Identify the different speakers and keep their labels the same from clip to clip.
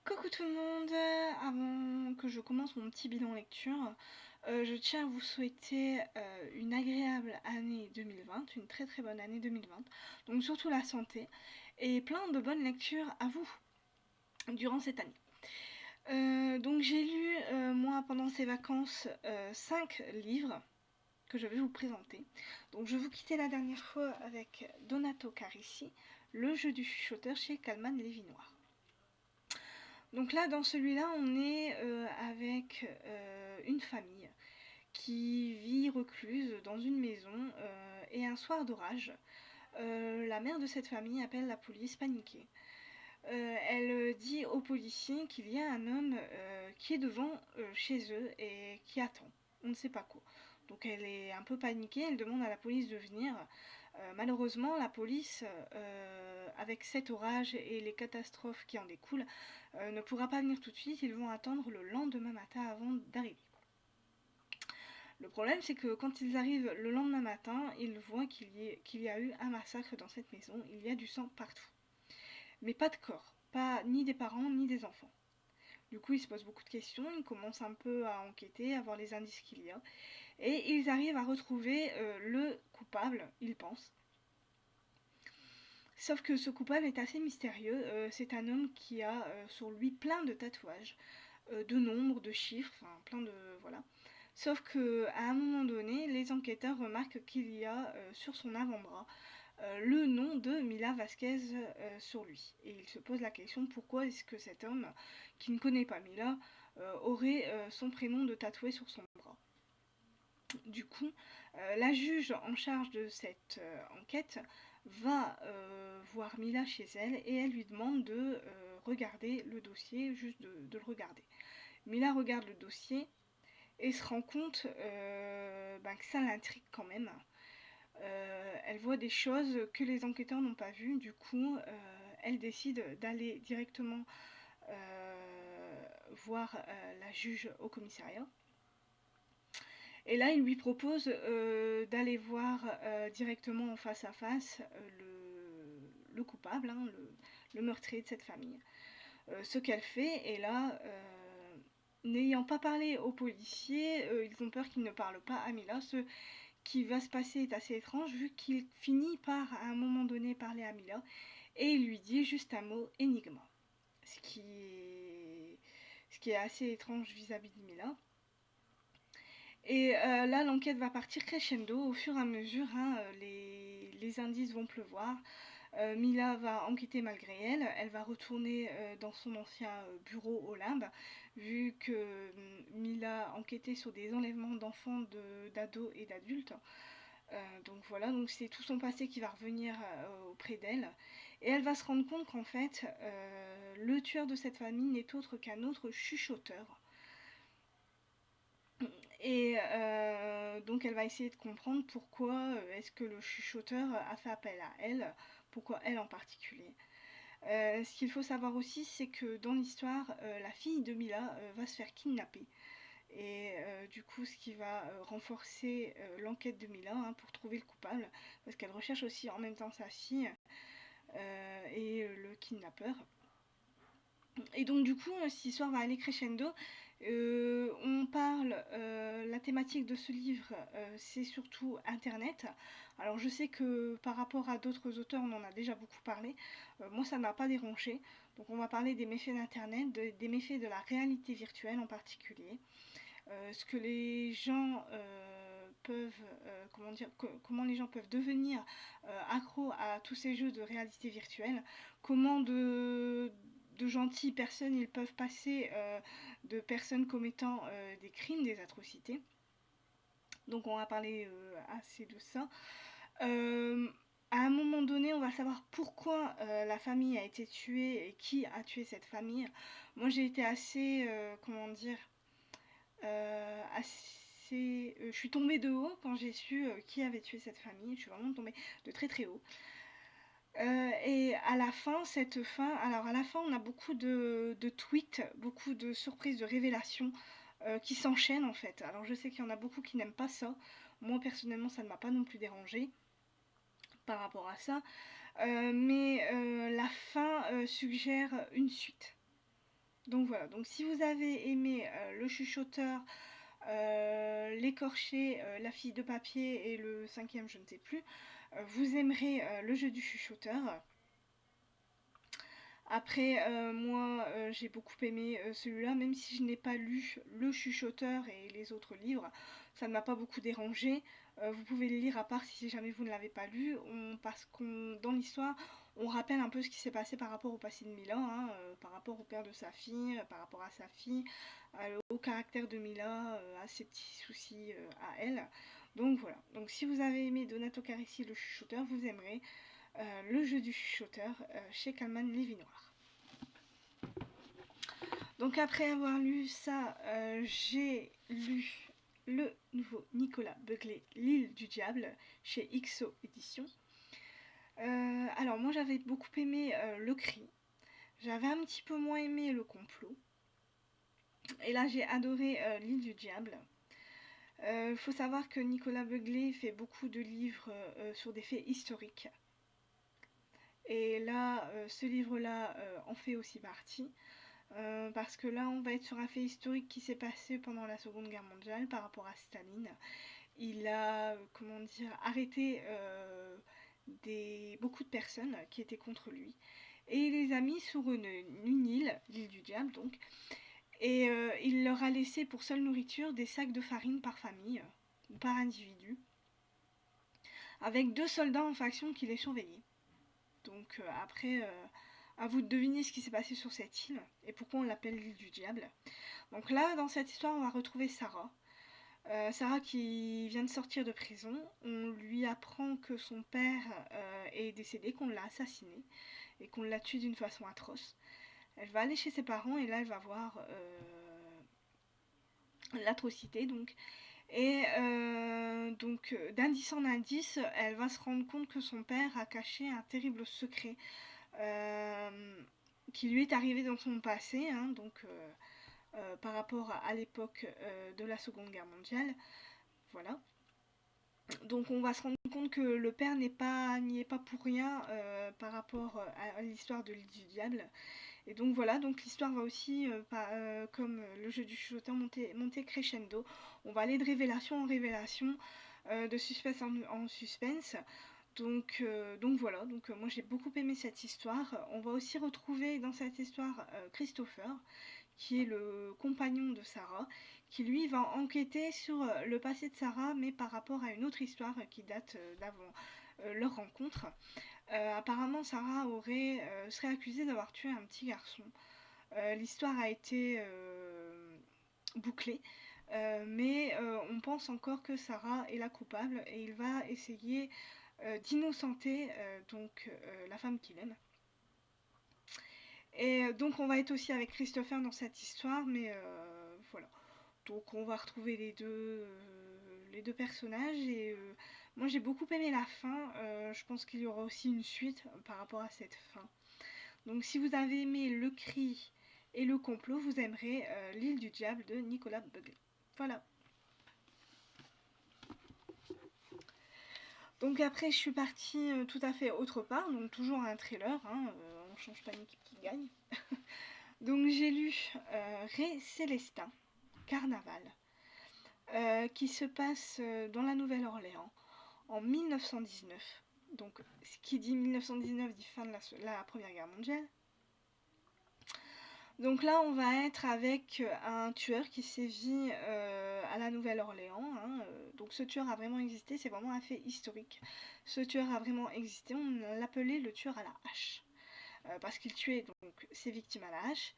Speaker 1: Coucou tout le monde, avant que je commence mon petit bilan lecture, je tiens à vous souhaiter une agréable année 2020, une très très bonne année 2020, donc surtout la santé, et plein de bonnes lectures à vous durant cette année. Donc j'ai lu, moi, pendant ces vacances, 5 livres que je vais vous présenter. Donc je vous quittais la dernière fois avec Donato Carissi, Le jeu du chuchoteur chez Calman Lévinoir. Donc là, dans celui-là, on est avec une famille qui vit recluse dans une maison et un soir d'orage, la mère de cette famille appelle la police paniquée. Elle dit aux policiers qu'il y a un homme qui est devant chez eux et qui attend. On ne sait pas quoi. Donc elle est un peu paniquée, elle demande à la police de venir. Malheureusement, la police, avec cet orage et les catastrophes qui en découlent, ne pourra pas venir tout de suite. Ils vont attendre le lendemain matin avant d'arriver. Le problème, c'est que quand ils arrivent le lendemain matin, ils voient qu'il y a eu un massacre dans cette maison. Il y a du sang partout. Mais pas de corps, pas ni des parents ni des enfants. Du coup, ils se posent beaucoup de questions, ils commencent un peu à enquêter, à voir les indices qu'il y a, et ils arrivent à retrouver le coupable, ils pensent. Sauf que ce coupable est assez mystérieux, c'est un homme qui a sur lui plein de tatouages, de nombres, de chiffres, enfin plein de... voilà. Sauf que à un moment donné, les enquêteurs remarquent qu'il y a sur son avant-bras le nom de Mila Vasquez sur lui. Et il se pose la question pourquoi est-ce que cet homme, qui ne connaît pas Mila, aurait son prénom de tatoué sur son bras. Du coup, la juge en charge de cette enquête va voir Mila chez elle et elle lui demande de regarder le dossier, juste de le regarder. Mila regarde le dossier et se rend compte que ça l'intrigue quand même. Elle voit des choses que les enquêteurs n'ont pas vues, du coup elle décide d'aller directement voir la juge au commissariat. Et là, il lui propose d'aller voir directement en face à face le coupable, hein, le meurtrier de cette famille. Ce qu'elle fait, et là, n'ayant pas parlé aux policiers, ils ont peur qu'ils ne parlent pas à Mila. Ce qui va se passer est assez étrange, vu qu'il finit par, à un moment donné, parler à Mila, et il lui dit juste un mot, énigma. Ce qui est assez étrange vis-à-vis de Mila. Et là, l'enquête va partir crescendo au fur et à mesure, hein, les indices vont pleuvoir. Mila va enquêter malgré elle. Elle va retourner dans son ancien bureau au Limbe, vu que Mila enquêtait sur des enlèvements d'enfants, d'ados et d'adultes. Donc voilà, donc c'est tout son passé qui va revenir auprès d'elle. Et elle va se rendre compte qu'en fait, le tueur de cette famille n'est autre qu'un autre chuchoteur. Et donc elle va essayer de comprendre pourquoi est-ce que le chuchoteur a fait appel à elle, pourquoi elle en particulier. Ce qu'il faut savoir aussi, c'est que dans l'histoire, la fille de Mila va se faire kidnapper. Et du coup, ce qui va renforcer l'enquête de Mila, hein, pour trouver le coupable, parce qu'elle recherche aussi en même temps sa fille et le kidnappeur. Et donc du coup, cette histoire va aller crescendo. On parle, la thématique de ce livre, c'est surtout Internet. Alors je sais que par rapport à d'autres auteurs, on en a déjà beaucoup parlé. Moi, ça ne m'a pas dérangé. Donc on va parler des méfaits d'Internet, des méfaits de la réalité virtuelle en particulier. Ce que les gens peuvent, comment les gens peuvent devenir accros à tous ces jeux de réalité virtuelle, comment de gentilles personnes ils peuvent passer de personnes commettant des crimes, des atrocités. Donc on va parler assez de ça. À un moment donné, on va savoir pourquoi la famille a été tuée et qui a tué cette famille. Moi j'ai été assez, je suis tombée de haut quand j'ai su qui avait tué cette famille. Je suis vraiment tombée de très très haut. Et à la fin, alors à la fin, on a beaucoup de tweets, beaucoup de surprises, de révélations qui s'enchaînent en fait. Alors je sais qu'il y en a beaucoup qui n'aiment pas ça. Moi personnellement, ça ne m'a pas non plus dérangé par rapport à ça. Mais la fin suggère une suite. Donc voilà, donc si vous avez aimé Le Chuchoteur, L'écorché, La fille de papier et le cinquième je ne sais plus, vous aimerez Le jeu du chuchoteur. Après, moi, j'ai beaucoup aimé celui-là, même si je n'ai pas lu Le Chuchoteur et les autres livres, ça ne m'a pas beaucoup dérangé. Vous pouvez le lire à part si jamais vous ne l'avez pas lu, parce qu'on dans l'histoire, on rappelle un peu ce qui s'est passé par rapport au passé de Mila, hein, par rapport au père de sa fille, par rapport à sa fille, au caractère de Mila, à ses petits soucis à elle. Donc voilà, donc si vous avez aimé Donato Carissi, Le Chuchoteur, vous aimerez Le jeu du chuchoteur chez Calman Lévy-Noir. Donc après avoir lu ça, j'ai lu le nouveau Nicolas Begley, L'île du diable, chez XO Éditions. Alors moi j'avais beaucoup aimé Le Cri, j'avais un petit peu moins aimé Le Complot, et là j'ai adoré L'île du diable. Faut savoir que Nicolas Begley fait beaucoup de livres sur des faits historiques. Et là, ce livre-là en fait aussi partie. Parce que là, on va être sur un fait historique qui s'est passé pendant la Seconde Guerre mondiale par rapport à Staline. Il a, comment dire, arrêté beaucoup de personnes qui étaient contre lui. Et il les a mis sur une île, l'île du diable donc. Et il leur a laissé pour seule nourriture des sacs de farine par famille, ou par individu, avec 2 soldats en faction qui les surveillaient. Donc après, à vous de deviner ce qui s'est passé sur cette île et pourquoi on l'appelle l'île du diable. Donc là, dans cette histoire, on va retrouver Sarah. Sarah qui vient de sortir de prison. On lui apprend que son père est décédé, qu'on l'a assassiné et qu'on l'a tué d'une façon atroce. Elle va aller chez ses parents et là, elle va voir l'atrocité donc. Et donc d'indice en indice, elle va se rendre compte que son père a caché un terrible secret qui lui est arrivé dans son passé, hein, donc par rapport à l'époque de la Seconde Guerre mondiale. Voilà. Donc on va se rendre compte que le père n'y est pas pour rien par rapport à l'histoire de l'île du diable. Et donc voilà, donc l'histoire va aussi, comme le jeu du chuchoteur, monter crescendo. On va aller de révélation en révélation, de suspense en suspense. Donc voilà, donc moi j'ai beaucoup aimé cette histoire. On va aussi retrouver dans cette histoire Christopher, qui est le compagnon de Sarah, qui lui va enquêter sur le passé de Sarah, mais par rapport à une autre histoire qui date d'avant leur rencontre. Apparemment, Sarah serait accusée d'avoir tué un petit garçon. L'histoire a été bouclée, mais on pense encore que Sarah est la coupable et il va essayer d'innocenter la femme qu'il aime. Et donc on va être aussi avec Christopher dans cette histoire, mais voilà. Donc on va retrouver les deux personnages et moi j'ai beaucoup aimé la fin. Je pense qu'il y aura aussi une suite par rapport à cette fin. Donc si vous avez aimé Le Cri et Le Complot, vous aimerez L'île du diable de Nicolas Begley. Voilà. Donc après je suis partie tout à fait autre part, donc toujours un thriller, hein, on change pas une équipe qui gagne. Donc j'ai lu Ré Célestin, Carnaval, qui se passe dans la Nouvelle-Orléans en 1919. Donc ce qui dit 1919 dit fin de la Première Guerre mondiale. Donc là, on va être avec un tueur qui sévit à la Nouvelle-Orléans. Hein. Donc ce tueur a vraiment existé, c'est vraiment un fait historique. Ce tueur a vraiment existé, on l'appelait le tueur à la hache. Parce qu'il tuait donc ses victimes à la hache.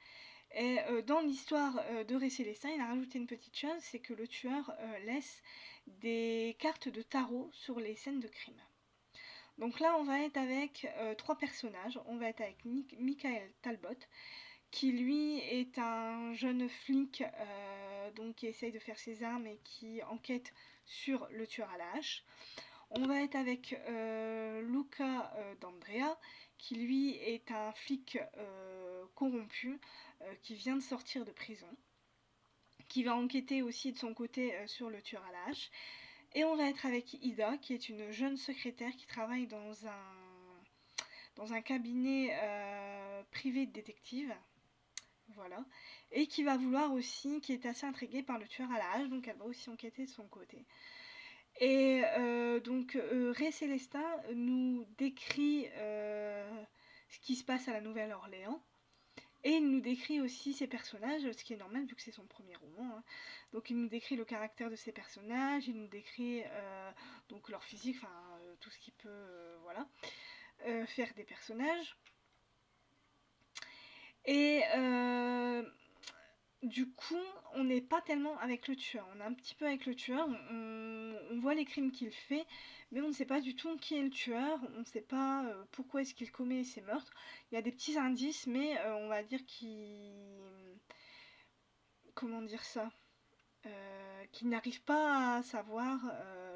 Speaker 1: Et dans l'histoire de Ré Célestin, il a rajouté une petite chose, c'est que le tueur laisse des cartes de tarot sur les scènes de crime. Donc là, on va être avec 3 personnages. On va être avec Michael Talbot, qui lui est un jeune flic donc qui essaye de faire ses armes et qui enquête sur le tueur à la hache. On va être avec Luca D'Andrea, qui lui est un flic corrompu qui vient de sortir de prison, qui va enquêter aussi de son côté sur le tueur à la hache. Et on va être avec Ida, qui est une jeune secrétaire qui travaille dans un cabinet privé de détectives. voilà, et qui va vouloir aussi, qui est assez intriguée par le tueur à la hache, donc elle va aussi enquêter de son côté. Et donc Ray Célestin nous décrit ce qui se passe à la Nouvelle-Orléans. Et il nous décrit aussi ses personnages, ce qui est normal vu que c'est son premier roman. Hein. Donc il nous décrit le caractère de ses personnages, il nous décrit donc leur physique, enfin tout ce qui peut voilà, faire des personnages. Et du coup, on n'est pas tellement avec le tueur. On est un petit peu avec le tueur, on voit les crimes qu'il fait, mais on ne sait pas du tout qui est le tueur, on ne sait pas pourquoi est-ce qu'il commet ces meurtres. Il y a des petits indices, mais on va dire qu'il... Comment dire ça qu'il n'arrive pas à savoir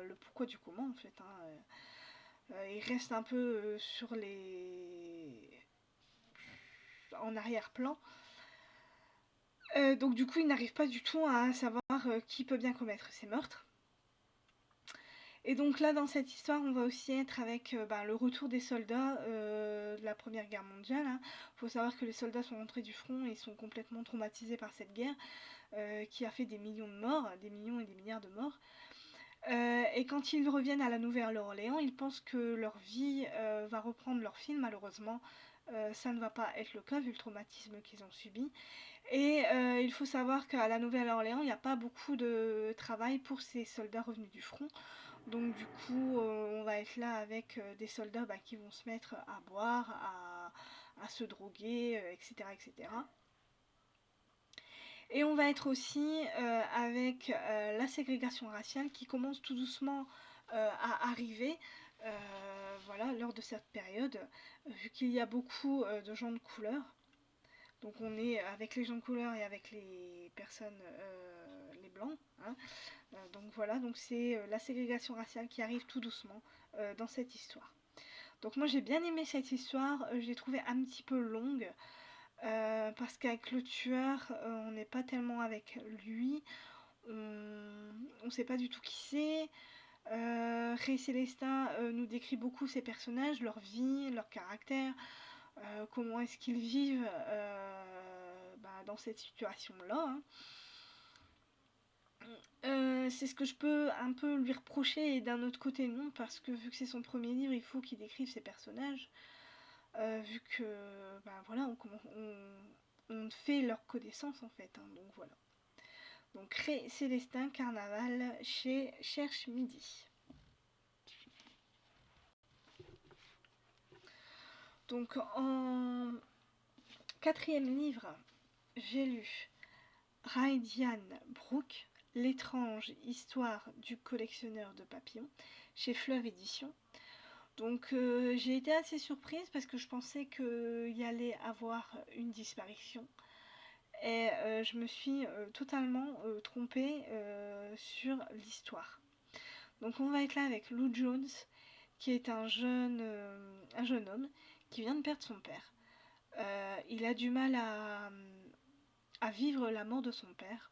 Speaker 1: le pourquoi du comment en fait. Hein. Il reste un peu sur les... en arrière-plan. Donc du coup, il n'arrive pas du tout à savoir qui peut bien commettre ces meurtres. Et donc là, dans cette histoire, on va aussi être avec le retour des soldats de la Première Guerre mondiale. Il faut savoir que les soldats sont rentrés du front et sont complètement traumatisés par cette guerre qui a fait des millions de morts, des millions et des milliards de morts. Et quand ils reviennent à la Nouvelle-Orléans, ils pensent que leur vie va reprendre leur fil. Malheureusement, ça ne va pas être le cas vu le traumatisme qu'ils ont subi. Et il faut savoir qu'à la Nouvelle-Orléans, il n'y a pas beaucoup de travail pour ces soldats revenus du front. Donc du coup, on va être là avec des soldats qui vont se mettre à boire, à se droguer, etc., etc. Et on va être aussi avec la ségrégation raciale qui commence tout doucement à arriver voilà, lors de cette période, vu qu'il y a beaucoup de gens de couleur. Donc on est avec les gens de couleur et avec les personnes, les blancs. Hein. Donc voilà, donc c'est la ségrégation raciale qui arrive tout doucement dans cette histoire. Donc moi j'ai bien aimé cette histoire, je l'ai trouvée un petit peu longue. Parce qu'avec le tueur, on n'est pas tellement avec lui, on ne sait pas du tout qui c'est. Ray Célestin nous décrit beaucoup ses personnages, leur vie, leur caractère, comment est-ce qu'ils vivent dans cette situation-là. Hein. C'est ce que je peux un peu lui reprocher et d'un autre côté non, parce que vu que c'est son premier livre, il faut qu'il décrive ses personnages. Vu que voilà, on fait leur connaissance en fait. Hein, donc voilà. Donc Ray Célestin, Carnaval chez Cherche Midi. Donc en quatrième livre, j'ai lu Raidian Brooke, l'étrange histoire du collectionneur de papillons, chez Fleuve Édition. Donc j'ai été assez surprise parce que je pensais qu'il y allait avoir une disparition. Et je me suis totalement trompée sur l'histoire. Donc on va être là avec Lou Jones, qui est un jeune homme qui vient de perdre son père. Il a du mal à vivre la mort de son père.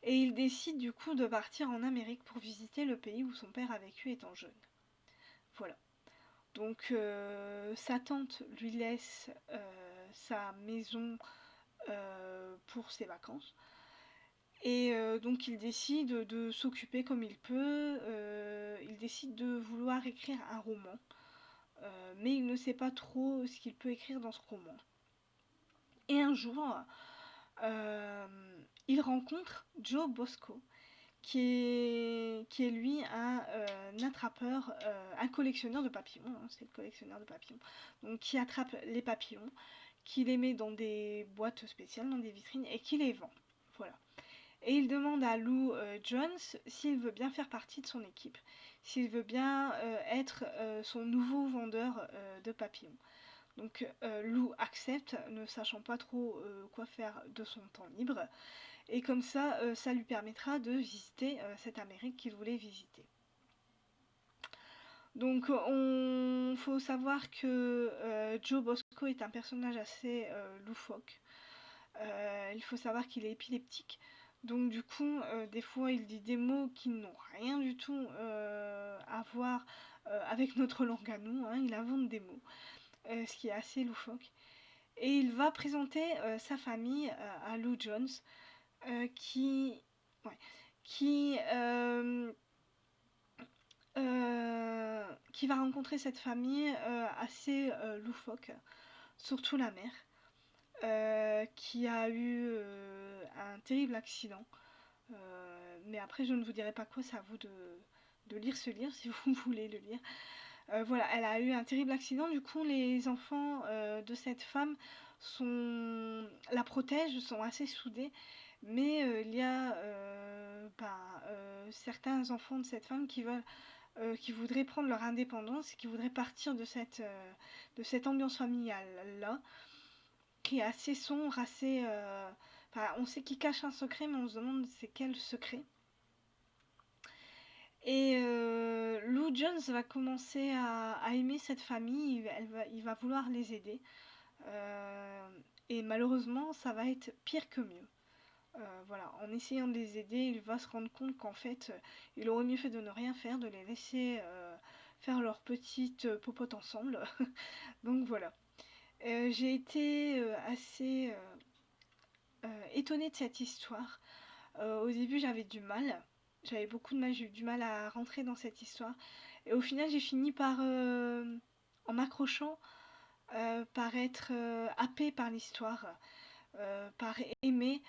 Speaker 1: Et il décide du coup de partir en Amérique pour visiter le pays où son père a vécu étant jeune. Voilà. Donc sa tante lui laisse sa maison pour ses vacances. Et donc il décide de s'occuper comme il peut, il décide de vouloir écrire un roman, mais il ne sait pas trop ce qu'il peut écrire dans ce roman. Et un jour, il rencontre Joe Bosco, qui est lui un attrapeur, un collectionneur de papillons, hein, c'est le collectionneur de papillons, donc qui attrape les papillons, qui les met dans des boîtes spéciales, dans des vitrines, et qui les vend. Voilà. Et il demande à Lou Jones s'il veut bien faire partie de son équipe, s'il veut bien être son nouveau vendeur de papillons. Donc Lou accepte, ne sachant pas trop quoi faire de son temps libre, et comme ça, ça lui permettra de visiter cette Amérique qu'il voulait visiter. Donc il faut savoir que Joe Bosco est un personnage assez loufoque. Il faut savoir qu'il est épileptique. Donc du coup, des fois, il dit des mots qui n'ont rien du tout à voir avec notre langue à nous. Hein. Il invente des mots, ce qui est assez loufoque. et il va présenter sa famille à Lou Jones, euh, qui, ouais, qui, euh, qui va rencontrer cette famille assez loufoque, surtout la mère, qui a eu un terrible accident. Mais après, je ne vous dirai pas quoi, c'est à vous de lire ce livre si vous voulez le lire. Voilà, elle a eu un terrible accident, du coup, les enfants de cette femme la protègent, sont assez soudés, mais il y a certains enfants de cette femme qui voudraient prendre leur indépendance, qui voudraient partir de cette ambiance familiale-là, qui est assez sombre, assez... enfin, on sait qu'il cache un secret, mais on se demande c'est quel secret. Et Lou Jones va commencer à aimer cette famille, il va vouloir les aider. Euh, et malheureusement, ça va être pire que mieux. Voilà, en essayant de les aider, il va se rendre compte qu'en fait, il aurait mieux fait de ne rien faire, de les laisser faire leur petite popote ensemble. Donc voilà. J'ai été assez étonnée de cette histoire. Au début, j'avais du mal. J'avais beaucoup de mal, j'ai eu du mal à rentrer dans cette histoire. Et au final, j'ai fini par, en m'accrochant, par être happée par l'histoire, par aimer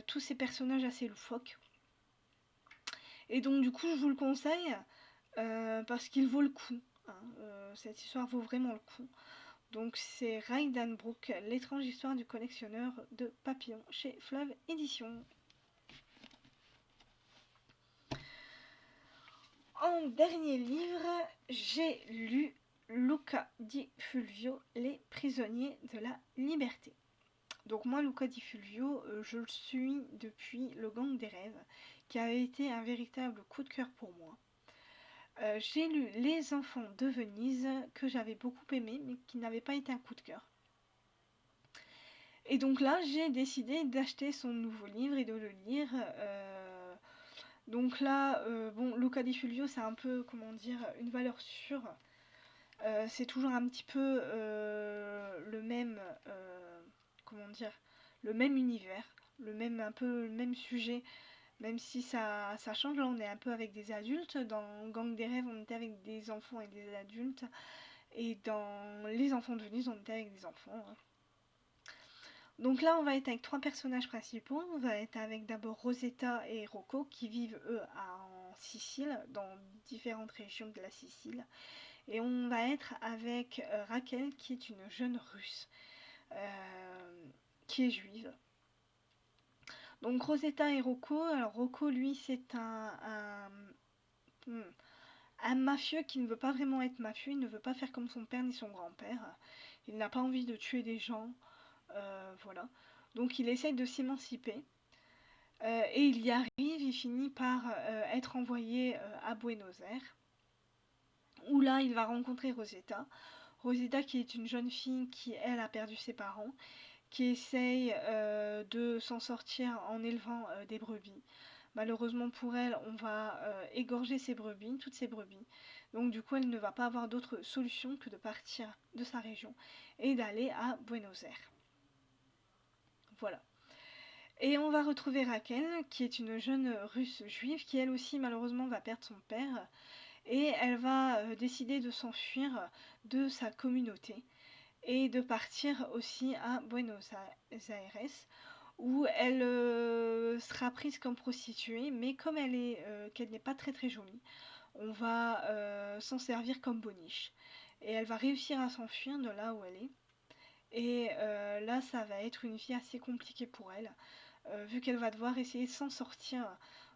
Speaker 1: tous ces personnages assez loufoques. Et donc, du coup, je vous le conseille parce qu'il vaut le coup, hein. Cette histoire vaut vraiment le coup. Donc, c'est Ryan Brooke, l'étrange histoire du collectionneur de papillons chez Fleuve Édition. En dernier livre, j'ai lu Luca Di Fulvio, Les prisonniers de la liberté. Donc moi, Luca Di Fulvio, je le suis depuis Le Gang des rêves, qui a été un véritable coup de cœur pour moi. J'ai lu Les enfants de Venise, que j'avais beaucoup aimé, mais qui n'avait pas été un coup de cœur. Et donc là, j'ai décidé d'acheter son nouveau livre et de le lire. Donc là, bon, Luca Di Fulvio, c'est un peu, comment dire, une valeur sûre. C'est toujours un petit peu le même, comment dire, le même univers, un peu le même sujet, même si ça change. Là, on est un peu avec des adultes. Dans Gang des rêves, on était avec des enfants et des adultes. Et dans Les enfants de Venise, on était avec des enfants, hein. Donc là, on va être avec trois personnages principaux. On va être avec d'abord Rosetta et Rocco qui vivent eux en Sicile, dans différentes régions de la Sicile. Et on va être avec Raquel qui est une jeune russe qui est juive. Donc Rosetta et Rocco. Alors Rocco, lui, c'est un mafieux qui ne veut pas vraiment être mafieux. Il ne veut pas faire comme son père ni son grand-père. Il n'a pas envie de tuer des gens. Voilà. Donc il essaye de s'émanciper. Et il y arrive, il finit par être envoyé à Buenos Aires, où là il va rencontrer Rosetta. Rosetta qui est une jeune fille qui, elle, a perdu ses parents, qui essaye de s'en sortir en élevant des brebis. Malheureusement pour elle, on va égorger ses brebis, toutes ses brebis. Donc du coup, elle ne va pas avoir d'autre solution que de partir de sa région et d'aller à Buenos Aires. Voilà. Et on va retrouver Raquel, qui est une jeune russe juive, qui elle aussi malheureusement va perdre son père. Et elle va décider de s'enfuir de sa communauté et de partir aussi à Buenos Aires, où elle sera prise comme prostituée, mais comme qu'elle n'est pas très très jolie, on va s'en servir comme boniche. Et elle va réussir à s'enfuir de là où elle est. Et là, ça va être une vie assez compliquée pour elle, vu qu'elle va devoir essayer de s'en sortir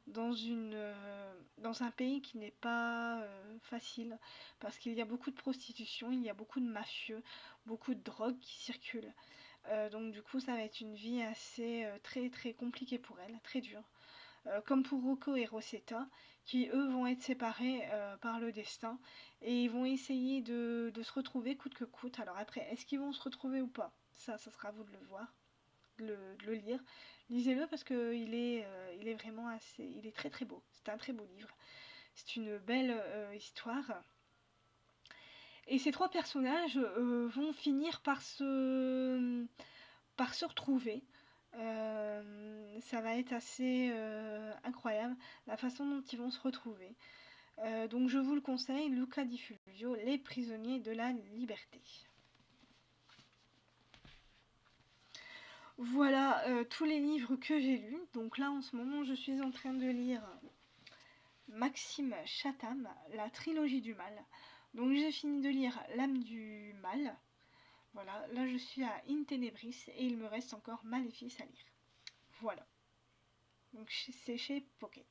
Speaker 1: dans un pays qui n'est pas facile, parce qu'il y a beaucoup de prostitution, il y a beaucoup de mafieux, beaucoup de drogue qui circulent. Donc du coup, ça va être une vie assez très très compliquée pour elle, très dure. Comme pour Rocco et Rosetta, qui eux vont être séparés par le destin et ils vont essayer de se retrouver coûte que coûte. Alors après, est-ce qu'ils vont se retrouver ou pas? Ça sera à vous de le voir, de le lire. Lisez-le parce il est vraiment assez, il est très très beau. C'est un très beau livre. C'est une belle histoire. Et ces trois personnages vont finir par se retrouver. Ça va être assez incroyable la façon dont ils vont se retrouver. Donc je vous le conseille, Luca Di Fulvio, Les prisonniers de la liberté. Voilà tous les livres que j'ai lus. Donc là en ce moment je suis en train de lire Maxime Chatham, la trilogie du mal. Donc j'ai fini de lire L'âme du mal. Voilà, là je suis à In Tenebris et il me reste encore Maléfice à lire. Voilà. Donc c'est chez Pocket.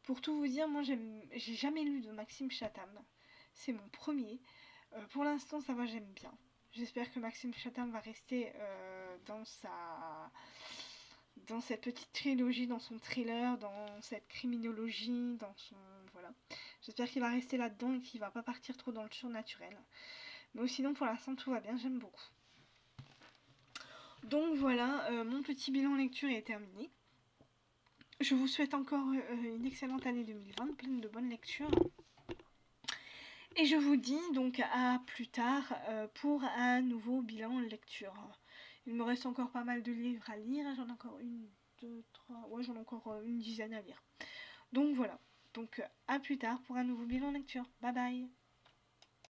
Speaker 1: Pour tout vous dire, moi j'ai jamais lu de Maxime Chatham. C'est mon premier. Pour l'instant ça va, j'aime bien. J'espère que Maxime Chatham va rester dans cette petite trilogie, dans son thriller, dans cette criminologie, dans son... Voilà. J'espère qu'il va rester là-dedans et qu'il va pas partir trop dans le surnaturel. Mais sinon pour l'instant tout va bien, j'aime beaucoup. Donc voilà, mon petit bilan lecture est terminé. Je vous souhaite encore une excellente année 2020, pleine de bonnes lectures. Et je vous dis donc à plus tard pour un nouveau bilan lecture. Il me reste encore pas mal de livres à lire, j'en ai encore une, deux, trois, ouais j'en ai encore une dizaine à lire. Donc voilà, donc à plus tard pour un nouveau bilan lecture. Bye bye.